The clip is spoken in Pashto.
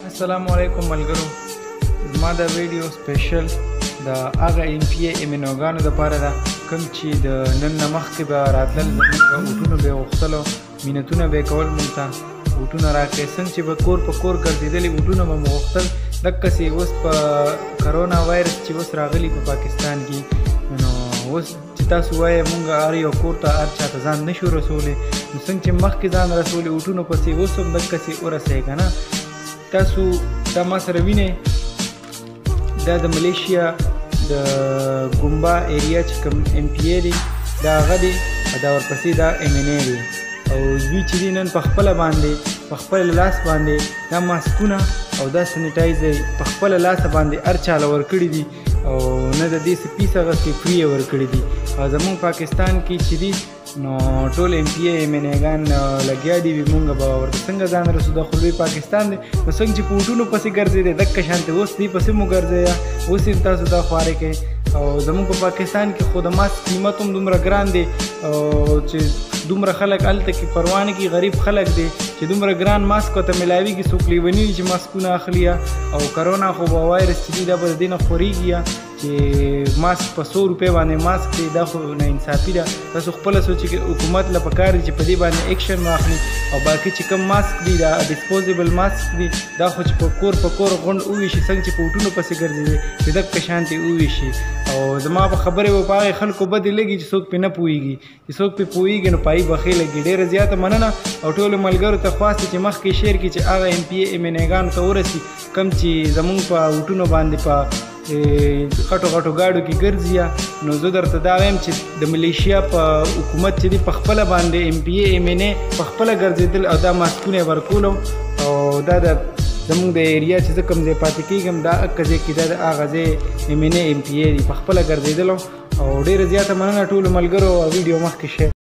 السلام علیکم ملګرو، زما دا ویډیو سپیشل د هغه MPA امینوګانو دپاره ده کوم چې د نن نه مخکې به راتلل، زموږ اوټونه به یې غوښتلو، مینتونه به یې کول موږ ته، اوټونه راکړئ. څنګه چې به کور په کور ګرځېدلي اوټونه به مو غوښتل، دقسې اوس په کرونا وایرس چې اوس راغلی په پاکستان کې، نو اوس چې تاسو وایئ مونږ هر یو کور ته هر چا ته ځان نشو رسولی، نو څنګه چې مخکې ځان رسولي اوټونو پسې اوس هم دقسې ورسئ که نه. تاسو دا ما سره وینئ، دا د ملیشیا د ګومبا ایریا چې کوم MPA دی دا هغه دی، دا ورپسې دا MNA دی، او دوی چې دي نن په خپله باندې په خپل لاس باندې دا ماسکونه او دا سینیټایزر په خپله لاسه باندې هر چا له ورکړي دي، او نه د دې څه پیس اخیستې، فري یې ورکړي دي. او زمونږ پاکستان کې چې دي نو ټول MPA MNA-ګان لګیا دي، مونږ به ورته څنګه ځان رسو، دا خو لوی پاکستان دی. نو څنګه چې په اوټونو پسې ګرځېدی دقه شانتې اوس دې پسې مو ګرځئ، اوس یې تاسو دا خوارې کوئ. او زمونږ په پاکستان کې خو د ماسک قیمت هم دومره ګران دی، او چې دومره خلک هلته کې پروا نه کوي، غریب خلک دی چې دومره ګران ماسک ورته میلاویږي، څوک لیوني وي چې ماسکونه اخلي. او کرونا خو به وایرس چې دی دا به د دې نه خورېږي، چې ماسک په 100 روپۍ باندې ماسک دی، دا خو ناانصافي ده. تاسو خپله سوچئ چې حکومت له پکار دی چې په دې باندې ایکشن واخلي، او باقي چې کوم ماسک دی دا ډسپوزیبل ماسک دی، دا خو چې په کور غونډ وویشي، څنګه چې په اوټونو پسې ګرځېدی چې دقه شانتې وویشي. او زما په خبرې به په هغې خلکو بدې لګي چې څوک پرې نه پوهېږي، چې څوک پرې پوهېږي نو په هغې به ښې لګي. ډېره زیاته مننه، او ټولو ملګرو ته خواست چې مخکې شیر کړي چې هغه MPA MNA-ګانو ته ورسي کوم چې زمونږ په اوټونو باندې په غټو ګاډو کې ګرځي. نو زه درته دا وایم چې د ملیشیا په حکومت چې دی په خپله باندې MPA MNA په خپله ګرځېدل، او دا ماسکونه یې ورکولو، او دا د زمونږ د ایریا چې زه کوم ځای پاتې کېږم دا هغه ځای کې دا د هغه ځای MNA MPA دی په خپله ګرځېدلو. او ډېره زیاته مننه ټولو ملګرو، ویډیو مخکې شیر